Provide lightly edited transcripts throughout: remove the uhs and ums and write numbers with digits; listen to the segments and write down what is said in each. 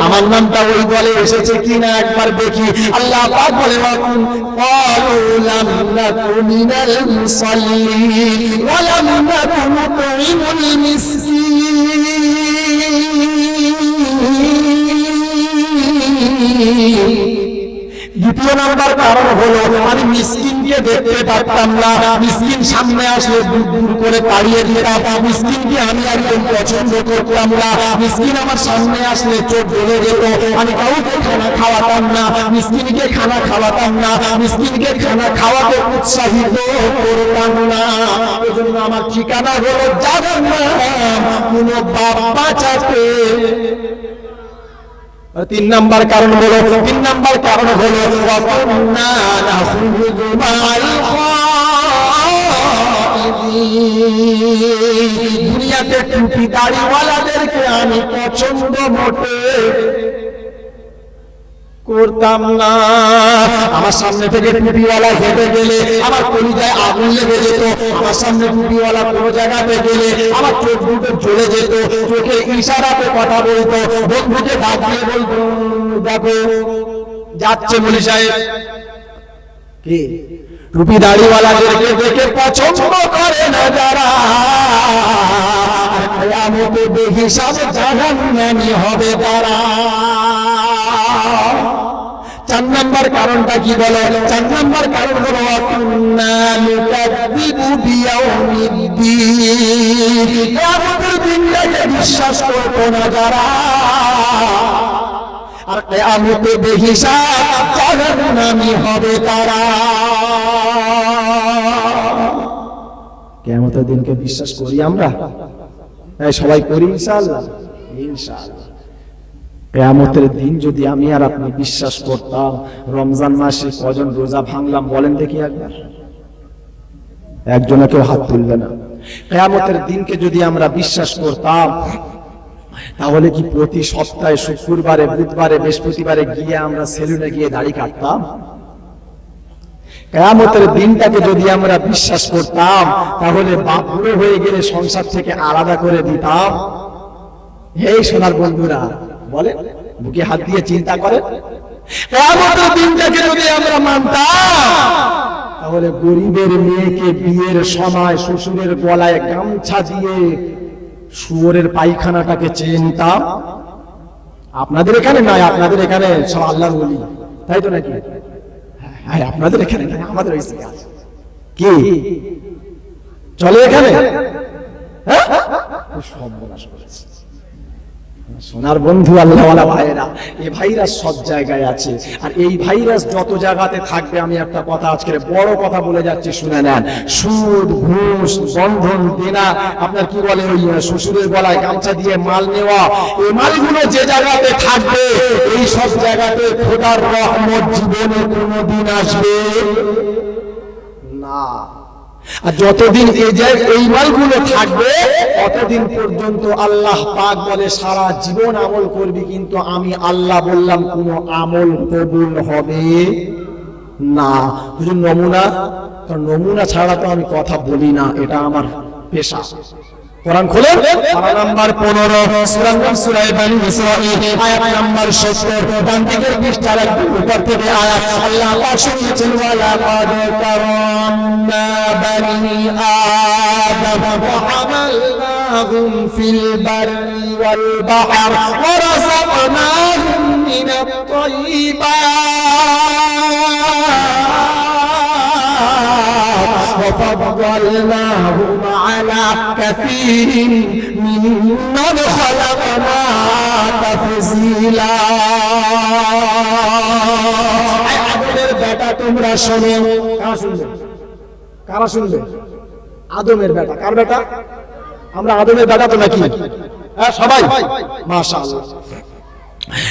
আমার নামটা ওই দলে এসেছে কিনা একবার দেখি। আল্লাহ পাক বলে ক্বালু লাম নাকু মিনাল মুসাল্লিন ওয়া লাম নাকু নুতঈমুল মিসকিন। দ্বিতীয় নাম্বার কারণ হলো আমি মিসকিনকে দেখতে পারতাম না, মিসকিন সামনে আসলে দূর দূর করে তাড়িয়ে দিতাম, মিসকিনকে আমি একদম পছন্দ করতাম না, মিসকিন আমার সামনে আসলে চোখ জ্বলে যেত, আমি কাউকে খানা খাওয়াতাম না, মিসকিনকে খানা খাওয়াতাম না, মিসকিনকে খানা খাওয়াতে উৎসাহিত করতাম না। এজন্য আমার ঠিকানা হলো জাহান্নাম, কোনো বাপ বাঁচাতে। তিন নাম্বার কারণ হলো দুনিয়াতে টুপি দাড়িওয়ালাদেরকে আমি পছন্দ মোটে করতাম না। আমার সামনে থেকে টুপিওয়ালা হেঁটে গেলে আমার কলিজায় আগুন লেগে যেত, আমার সামনে টুপিওয়ালা কোনো জায়গাতে গেলে আমার চোখ দুটো জ্বলে যেত, চোখে ইশারাতে কথা বলতো, বন্ধুকে ডাক দিয়ে বলতো দেখো যাচ্ছে মলি সাহেব। কি টুপি দাড়িওয়ালাদেরকে দেখে পছন্দ করে না যারা, কিয়ামতে বেহিসাব জাহান্নামী হবে তারা। চার নাম্বার কারণটা কি বলো? চার নাম্বার কারণ হলো কিয়ামতের দিনটাকে বিশ্বাস করতো না যারা, আর কিয়ামতে বেহিসাব জাহান্নামী হবে তারা। কিয়ামতের দিনকে বিশ্বাস করি আমরা? সবাই করি ইনশাআল্লাহ। ইনশাআল্লাহ কিয়ামতের দিন যদি আমি আর আপনি বিশ্বাস করতাম, রমজান মাসে কজন রোজা ভাঙলাম বলেন দেখি একবার? একজনে কেউ হাত তুলবে না। কিয়ামতের দিনকে যদি আমরা বিশ্বাস করতাম, তাহলে কি প্রতি সপ্তাহে শুক্রবারে, বুধবারে, বৃহস্পতিবারে গিয়ে আমরা সেলুনে গিয়ে দাড়ি কাটতাম? কিয়ামতের দিনটাকে যদি আমরা বিশ্বাস করতাম, তাহলে বাপ বুড়ো হয়ে গেলে সংসার থেকে আলাদা করে দিতাম? এই সোনার বন্ধুরা বলে, বুকে হাত দিয়ে চিন্তা করে, কিয়ামতের দিনটাকে যদি আমরা মানতাম, তাহলে গরিবের মেয়েকে বিয়ের সময় শ্বশুরের গলায় গামছা দিয়ে শুয়োরের পায়খানাটাকে চেয়ে নিতাম। আপনাদের এখানে নয়, আপনাদের এখানে সব আল্লাহর ওলি, তাই তো নাকি? হ্যাঁ, আপনাদের এখানে নয়, আমাদের ওই আছে। কি চলে এখানে? হ্যাঁ, সব বলাস করেছে। সোনার বন্ধু আল্লাহওয়ালা ভাইরা, এই ভাইরাস সব জায়গায় আছে, আর এই ভাইরাস যত জায়গাতে থাকবে, আমি একটা কথা আজকে বড় কথা বলে যাচ্ছি, শুনে নেন। সুদ, ঘুষ, বন্ধন দেনা, আপনার কি বলে ওই শ্বশুরের গলায় গামছা দিয়ে মাল নেওয়া, এই মালগুলো যে জায়গাতে থাকবে, এই সব জায়গাতে খোদার রহমত জীবনে কোনোদিন আসবে না। আর যতদিন এই মালগুলো থাকবে, ততদিন পর্যন্ত আল্লাহ পাক বলে সারা জীবন আমল করবি, কিন্তু আমি আল্লাহ বললাম কোন আমল কবুল হবে না। বুঝুন নমুনা, কারণ নমুনা ছাড়া তো আমি কথা বলি না, এটা আমার পেশা। কোরআন খোলেন, পারা নাম্বার 15, সূরা বনী ইসরাঈল, আয়াত নাম্বার 70, ডান দিকের পৃষ্ঠার একদম উপর থেকে আয়াত। আল্লাহ পাক শুনিয়েছেন, ওয়ালা কাদ কারামনা বনী আদম ওয়া হামালনাহুম ফিল বাররি ওয়াল বাহর ওয়া রাযাকনাহুম মিনাত তাইয়্যিবাত ওয়া ফাদদালনাহুম আলা কাসীরিন মিম্মান খালাকনা তাফসীলা। আদমের বেটা তোমরা শোনো। কারা শুনবে? কারা শুনবে? আদমের বেটা। কার বেটা? আমরা আদমের বেটা তো নাকি? হ্যাঁ, সবাই মাশাআল্লাহ।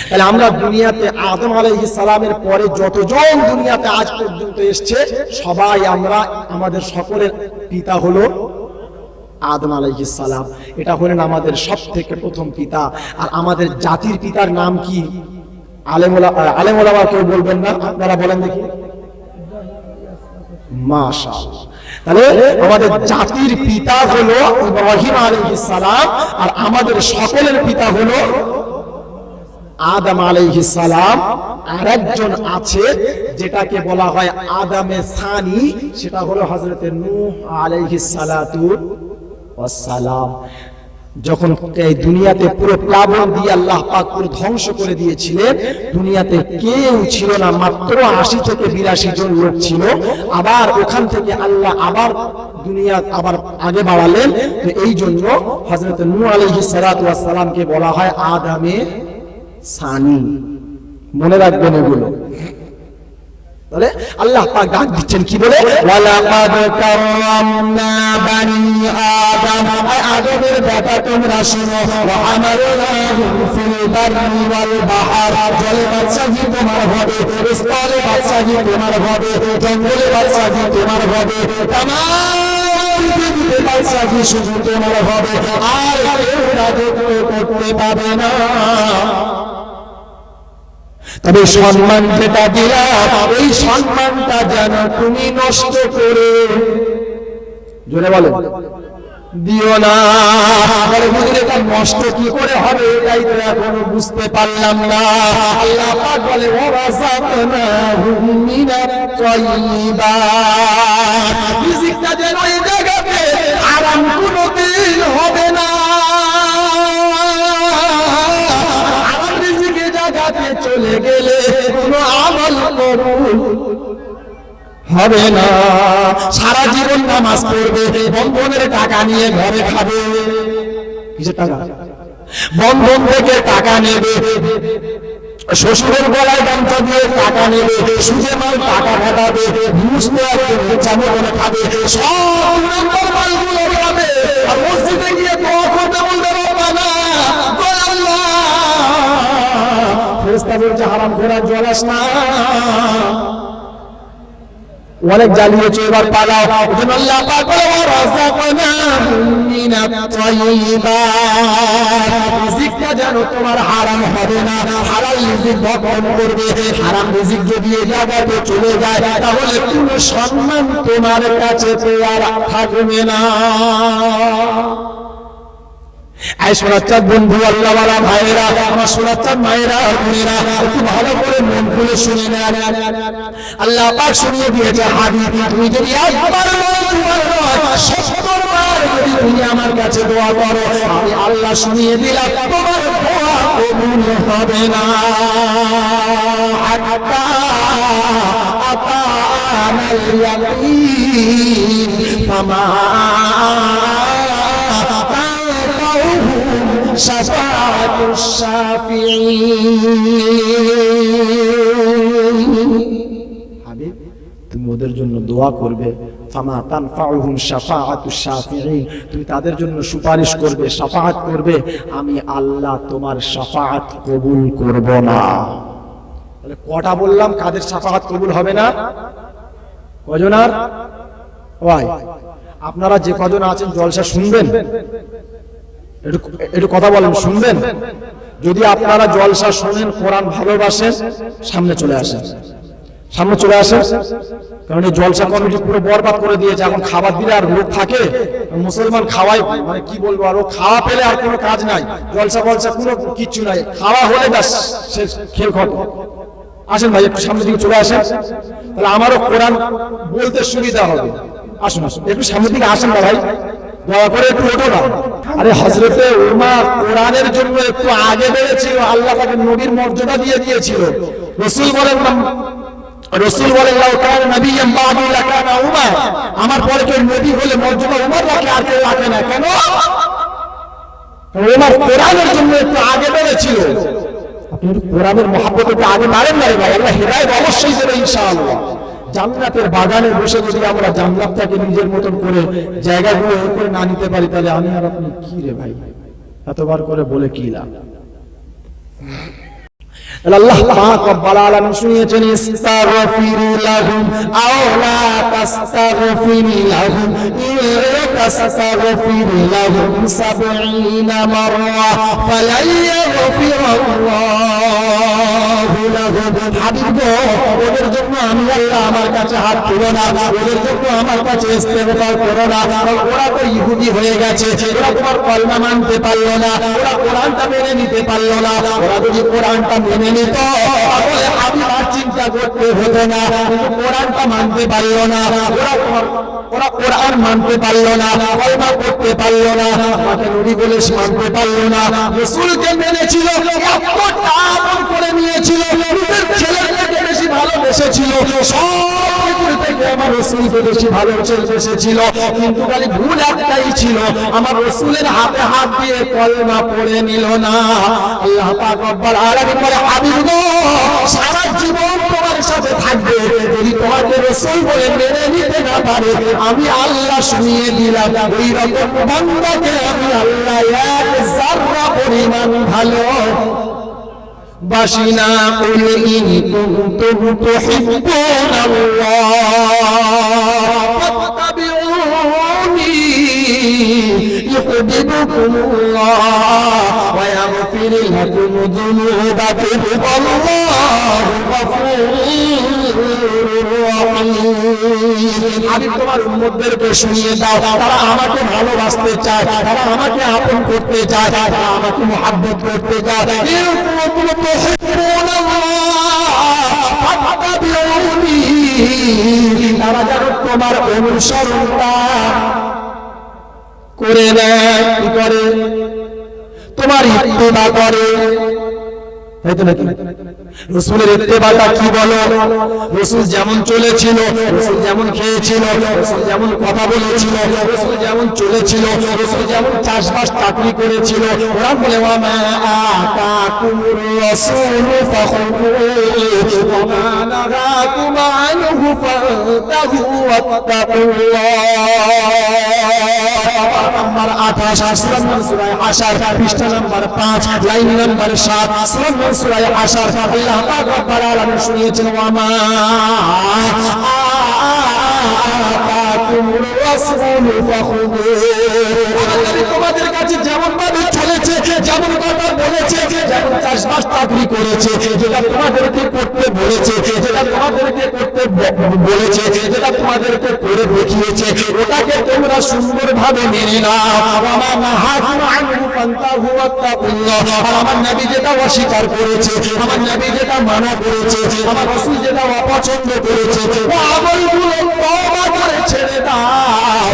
তাহলে আমরা দুনিয়াতে আদম আলাইহিস সালামের পরে যতজন দুনিয়াতে আজ পর্যন্ত এসেছে, সবাই আমরা, আমাদের সকলের পিতা হলো আদম আলাইহিস সালাম। এটা হলেন আমাদের সবথেকে প্রথম পিতা। আর আমাদের জাতির পিতার নাম কি? আলেম ওলামা কেউ বলবেন না, আপনারা বলেন দেখি। মাশাআল্লাহ। তাহলে আমাদের জাতির পিতা হলো ইব্রাহিম আলাইহিস সালাম, আর আমাদের সকলের পিতা হলো আদম আলাইহিস সালাম, আরেকজন আছে যেটাকে বলা হয় আদমে সানি, সেটা হলো হযরতে নূহ আলাইহিস সালাতু ওয়াস সালাম। যখন এই দুনিয়াতে পুরো প্লাবন দিয়ে আল্লাহ পাক পুরো ধ্বংস করে দিয়েছিলেন, দুনিয়াতে কেউ ছিল না, মাত্র 80 থেকে 82 জন লোক ছিল। আবার ওখান থেকে আল্লাহ আবার দুনিয়া আবার আগে বাড়ালেন। তো এই জন্য হযরত নূহ আলাইহিস সালাতু ওয়াস সালামকে বলা হয় আদমে সানি। মনে রাখবেন এগুলো। তাহলে আল্লাহ পাক ডাক দিচ্ছেন কি বলে, ওয়ালাকাদ কাররামনা বানি আদম, আদমের ব্যাপার তোমরা শোনো, ওয়া আমারনাহুম ফিল বাররি ওয়াল বাহর, জলে বাদশাহী তোমার হবে, স্থলে বাদশাহী তোমার হবে, জঙ্গলে বাদশাহী তোমার হবে, তামাম পৃথিবীতে বাদশাহী শুধু তোমার হবে, আর কেউ রাজত্ব করতে পারবে না। তবে সম্মান যেটা দিলাম, এই সম্মানটা যেন তুমি নষ্ট করে, জোরে বলো, দিও না। এটা নষ্ট কি করে হবে, এটাই তো এখনো বুঝতে পারলাম না। আল্লাহ পাক বলে ওয়ারাযাকনাহুম মিনাত তাইয়্যিবাত, রিজিকটা যেন এই জায়গাতে আরাম কোনোদিন হবে না। চলে গেলে কোনো আমল কবুল হবে না। সারা জীবন নামাজ পড়বে, বন্ধনের টাকা নিয়ে ঘরে খাবে। কিসের টাকা? বন্ধন থেকে টাকা নেবে, শ্বশুরের গলায় গামছা দিয়ে টাকা নেবে, সুদে মাল টাকা খাটাবে, ঘুষ দেওয়ার চামড় করে খাবে, সব নম্বর মালগুলো খাবে। আর মসজিদে গিয়ে দোয়া করতে বলতে পারবে না, ফেরেশতা বলছে হারাম খোরা জলাস না, অনেক জ্বালিয়েছে, এবার পালাও। ওজন আল্লাহ পাক বলে ওয়ারাযাকনাহুম মিনাত তাইয়্যিবাত, রিজিকটা যেন তোমার হারাম হবে না, হালাল রিজিক ভক্ষণ করবে। হারাম রিজিক যদি এই জায়গাতে চলে যায়, তাহলে কোনো সম্মান তোমার কাছে আর থাকবে না। এই সোনাচ্চাঁদ বন্ধু, আল্লাহওয়ালা ভাইয়েরা, আমার সোনাচ্চাঁদ মায়েরা, বোনেরা, একটু ভালো করে মন খুলে শুনে নেন। আল্লাহ পাক শুনিয়ে দিয়েছে হাদিস, তুমি যদি একবার নয়, দুবার নয়, 70 বার যদি তুমি আমার কাছে দোয়া করো, আমি আল্লাহ শুনিয়ে দিলাম তোমার দোয়া কবুল হবে না। হাত্তা আতানাল ইয়াকিন ফামা শাফাআতুশ শাফিঈন। হাবিব, তুমি ওদের জন্য দোয়া করবে, ফামা তানফাউহুম শাফাআতুশ শাফিঈন, তুমি তাদের জন্য সুপারিশ করবে, শাফাআত করবে, আমি আল্লাহ তোমার শাফাআত কবুল করব না। তাহলে কটা বললাম কাদের শাফাআত কবুল হবে না? কজনার? ওয়াই আপনারা যে কজন আছেন জলসা শুনবেন, একটু কথা বলেন, শুনবেন? যদি আপনারা জলসা শুনেন, কোরআন ভালোবাসেন, সামনে চলে আসেন, সামনে চলে আসেন। কারণ এই জলসা কমিটি পুরো বরবাদ করে দিয়েছে। এখন খাবার দিলে আর লোক থাকে? মুসলমান খাওয়াই, মানে কি বলবো, আর ও খাওয়া পেলে আর কোনো কাজ নাই, জলসা বলসা কোনো কিচ্ছু নাই, খাওয়া হলে ব্যাস শেষ, খেল খতম। আসেন ভাই, একটু সামনের দিকে চলে আসেন, তাহলে আমারও কোরআন বলতে সুবিধা হবে। আসুন আসুন, একটু সামনের দিকে আসেন না ভাই, দয়া করে একটু ওঠো না। আরে হযরতে উমর কোরআনের জন্য একটু আগে বেড়েছিল, আল্লাহ তাকে নবীর মর্যাদা দিয়ে দিয়েছিল। রাসূল বলেন লাউ কানা নাবিয়্যান বা'দি লাকানা উমর, আমার পরে কেউ নবী হলে মর্যাদা উমর রাখে, আর কেউ রাখে না। কেন? উমর কোরআনের জন্য একটু আগে বেড়েছিল। আপনি কোরআনের মহব্বতকে আগে মারেন না রে ভাই, আল্লাহ হিদায়াত অবশ্যই দেবে ইনশাআল্লাহ। জান্নাতের বাগানে বসে যদি আমরা জান্নাতটাকে নিজের মতন করে জায়গাগুলো করে না নিতে পারি, তাহলে আমি আর আপনি কি রে ভাই, এতবার করে বলে কি লাভ? আল্লাহ পাক রব্বুল আলামিন শুনিয়েছেন, ইস্তাগফিরু লাহুম আও লা তাস্তাগফির লাহুম ইন তাস্তাগফির লাহুম 70 মাররা ফালান ইয়াগফিরাল্লাহু লাহুম। হাবিব, ওদের ওদের জন্য আমি আল্লাহ আমার কাছে হাত তুলো না, ওদের জন্য আমার কাছে ইস্তেগফার করো না। ওরা তো ইহুদি হয়ে গেছে, ওরা তোমার কলমা মানতে পারলো না, ওরা কোরআনটা মেনে নিতে পারলো না। ওরা যদি কোরআনটা মেনে নিত তাহলে আমি আর চিন্তা করতে হতো না, কিন্তু কোরআনটা মানতে পারলো না। ওরা কোরআন মানতে পারলো না, কলমা করতে পারলো না, আমাকে নবী বলে মানতে পারলো না। রাসূলকে মেনেছিল, এতটা আমল করে নিয়েছিল, নিজের ছেলেকে বেশি ভালোবেসেছিল, সব কিছুর থেকে আমার রাসূলকে বেশি ভালোবেসেছিল। কিন্তু খালি ভুল একটাই ছিল, আমার রাসূলের হাতে হাত দিয়ে কলমা পড়ে নিল না। আল্লাহ পাক রব্বুল আলামিন বলে, হাবিব গো, সারা জীবন তোমার সাথে থাকবে, যদি তোমাকে রাসূল বলে মেনে নিতে না পারে আমি আল্লাহ শুনিয়ে দিলাম ওই রকম বান্দাকে আমি আল্লাহ এক যাররা পরিমাণ ভালো বাসিনা। কুল ইন কুনতুম তুহিব্বুনাল্লাহ ফাত্তাবিউনি ইউহিব্বুকুমুল্লাহ ওয়া ইয়াগফির লাকুম যুনুবাকুম আল্লাহু গফুরুর রহিম। আমি তোমার উম্মতদেরকে শুনিয়ে দাও, তারা আমাকে ভালোবাসতে চায়, তারা আমাকে আপন করতে চায়, তারা আমাকে মুহাব্বত করতে চায়। তারা যেন তোমার অনুসরণটা করে নেয়, কি করে? তোমার ইত্তেবা করে, তাই তো নাকি? রাসূলের ইত্তেবাটা কি বলো? রাসূল যেমন চলেছিল, রাসূল যেমন খেয়েছিল, রাসূল যেমন কথা বলেছিল, রাসূল যেমন চলেছিল, রাসূল যেমন চাষবাস চাকরি করেছিল, ওরা বলে ওয়া মা আতাকুমুর রাসূলু ফাখুযুহু ওয়া মা নাহাকুম আনহু ফান্তাহু ওয়াত্তাকুল্লাহ। নাম্বার 28 সূরা হাশর পৃষ্ঠা নাম্বার 5 লাইন নাম্বার 7 সূরা হাশর। আল্লাহ পাক রব্বুল আলামিন শুনিয়েছেন, ওয়া মা আতাকুমুর রাসূলু ফাখুযুহু। আল্লাহ তোমাদের কাছে যেমন ভাবে চলেছে, যেমন কথা বলেছে, যেমন চাষবাস চাকরি করেছে, যেটা তোমাদেরকে করতে বলেছে, যেটা তোমাদেরকে করতে বলেছে, যেটা তোমাদেরকে করে দেখিয়েছে, ওটাকে তোমরা সুন্দরভাবে মেনে নাও। ওয়া মা নাহাকুম আনহু ফান্তাহু ওয়াত্তাকুল্লাহ। আর আমার নবী যেটা অস্বীকার করেছে, আমার নবী যেটা মানা করেছে, আমার রাসূল যেটা অপছন্দ করেছে, ও আমলগুলো তওবা করে ছেড়ে দাও।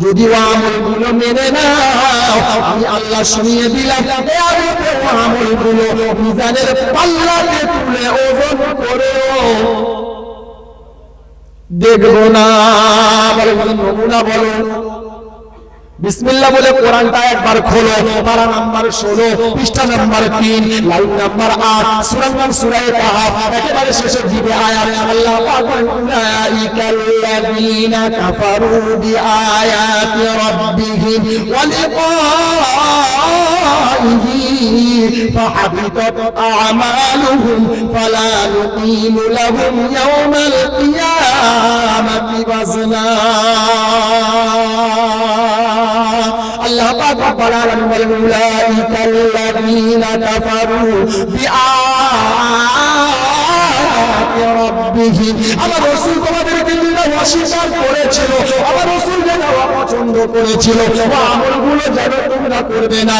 যদি ও আমলগুলো মেনে নাও আমি আল্লাহ শুনিয়ে দিলাম, ও আমলগুলো মিজানের পাল্লাতে তুলে ওজন করেও দেখবো না। বলে নমুনা বলো। বিসমিল্লাহ বলে কোরআনটা একবার খোলো, পারা নাম্বার 16 পৃষ্ঠা নাম্বার 3 লাইন নাম্বার 8 সূরার নাম সূরা কাহাফ একেবারে শেষের দিকে আয়াত। আল্লাহ পাক বলেন, উলাইকাল্লাযীনা কাফারু বিআয়াতি রাব্বিহিম ওয়া লিকাইহি ফাহাবিতাত আ'মালুহুম ফালা নুকিমু লাহুম ইয়াওমাল কিয়ামাতি ওয়াজনা। আল্লাহ পাক রব্বুল আলামিন বলেন, উলাইকাল্লাযীনা কাফারু বিআয়াতি রাব্বিহিম। আমার রাসূল তোমাদেরকে যেটা অস্বীকার করেছিল, আমার রাসূল যেটা অপছন্দ করেছিল, ওই আমলগুলো যেন তোমরা করবে না,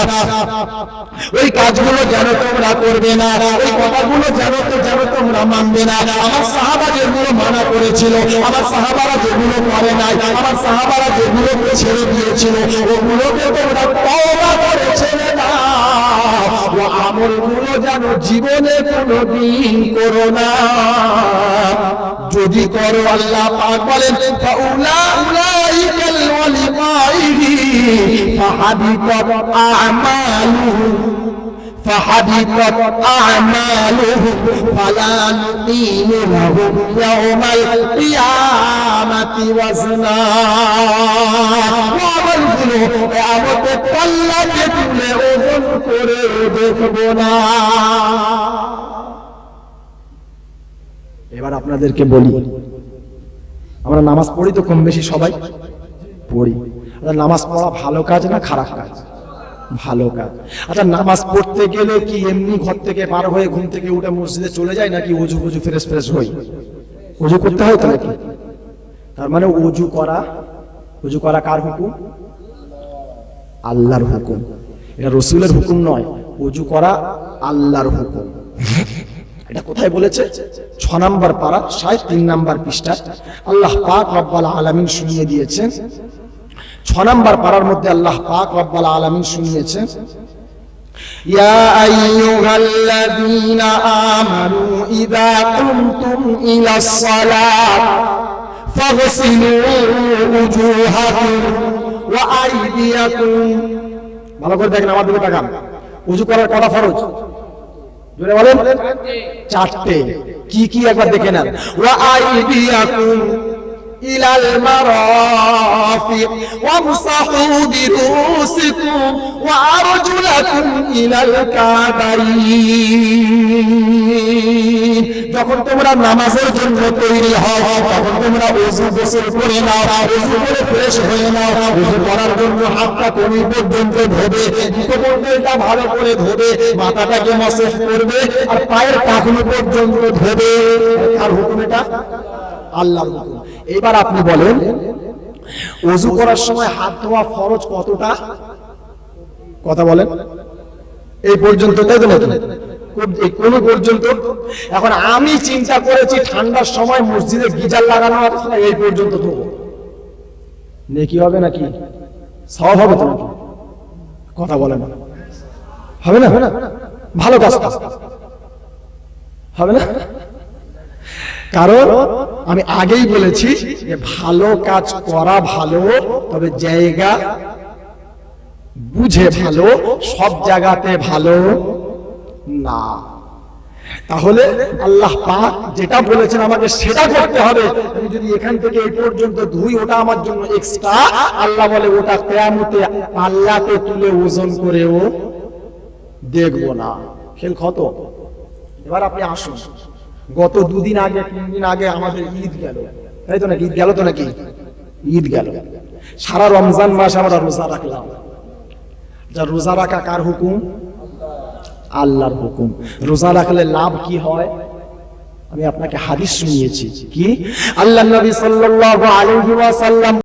ওই কাজগুলো যেন তোমরা করবে না, ওই কথাগুলো যেন তোমরা মানবে না। আমার সাহাবা যেগুলো মানা করেছিল, আমার সাহাবারা যেগুলো করে নাই, আমার সাহাবারা যেগুলো ছেড়ে দিয়েছিল, ওগুলোকে তোমরা তওবা করে ছেড়ে দাও। ও আমলগুলো যেন জীবনে কোনোদিন করো না। যদি করো আল্লাহ পাক বলেন, ফাউলাইকাল ওয়ালিমাইহি ফাহাবিতাত আ'মালুহুম فحبطت أعمالهم فلا نقيم لهم يوم القيامة وزنا। আমলগুলো আমাদের পাল্লাতে তুলে ওজন করে দেখবো না। এবার আপনাদেরকে বলি, আমরা নামাজ পড়ি তো কম বেশি সবাই পড়ি। নামাজ পড়া ভালো কাজ না খারাপ কাজ? ভালো কাজ। আচ্ছা, নামাজ পড়তে গেলে কি এমনি ঘর থেকে পার হয়ে ঘুম থেকে উঠে মসজিদে চলে যায় নাকি ওযু ফ্রেশ হই? ওযু করতে হয় তো নাকি? তার মানে ওযু করা কার হুকুম? আল্লাহর হুকুম। এটা রাসূলের হুকুম নয়, ওযু করা আল্লাহর হুকুম। এটা কোথায় বলেছে? 6 নম্বর পারা 3 নম্বর পৃষ্ঠা আল্লাহ পাক রব্বুল আলামিন শুনিয়ে দিয়েছেন। 6 নম্বর পারার মধ্যে আল্লাহ পাক রব্বুল আলামিন শুনিয়েছেন, ইয়া আইয়ুহাল্লাযীনা আমানু ইযা কুমতুম ইলাস সালাত ফাগসিলু উজুহাকুম ওয়া আইদিয়াকুম। ভালো করে দেখেন, আমার দিকে তাকান। ওযু করার কটা ফরজ? জোরে বলেন। 4টে। কি কি একবার দেখে নেন। ওয়া আইদিয়াকুম ইলাল মারাফিক ওয়ামসাহু বিরুসিকুম ওয়া আরজুলাকুম ইলাল কাবাইন। যখন তোমরা নামাজের জন্য তৈরি হও তখন তোমরা ওযু গোসল করে নাও, ওযু করে ফ্রেশ হয়ে নাও। ওযু করার জন্য হাতটা কোনি পর্যন্ত ধোবে, মুখমণ্ডলটা ভালো করে ধোবে, মাথাটাকে মাসাজ করবে আর পায়ের টাকনু পর্যন্ত ধোবে। কার হুকুম এটা? আল্লাহর হুকুম। এবার আপনি বলেন, ওযু করার সময় হাত ধোয়া ফরজ কতটা? কথা বলেন। এই পর্যন্ত, তাই তো নাকি? কোন পর্যন্ত? এখন আমি চিন্তা করেছি ঠান্ডার সময় মসজিদে গিজার লাগানো আছে, এই পর্যন্ত ধোবো, নেকি হবে নাকি? সওয়াব হবে তো নাকি? কথা বলেন। হবে না? ভালো কাজ হবে না? কারণ আমি আগেই বলেছি যে ভালো কাজ করা ভালো, তবে জায়গা বুঝে ভালো, সব জায়গাতে ভালো না। তাহলে আল্লাহ পাক যেটা বলেছেন আমাকে সেটা করতে হবে। আমি যদি এখান থেকে এই পর্যন্ত ধুই, ওটা আমার জন্য এক্সট্রা। আল্লাহ বলে ওটা কিয়ামতে পাল্লাতে তুলে ওজন করেও দেখব না। খেল খত। এবার আপনি আসুন, গত 2 দিন আগে 3 দিন আগে আমাদের ঈদ গেল, তাই তো নাকি? ঈদ গেল তো নাকি? ঈদ গেল। সারা রমজান মাস আমরা রোজা রাখলাম। যা রোজা রাখা কার হুকুম? আল্লাহর হুকুম। রোজা রাখলে লাভ কি হয়? আমি আপনাকে হাদিস শুনিয়েছি। কি? আল্লাহর নবী সাল্লাল্লাহু আলাইহি ওয়াসাল্লাম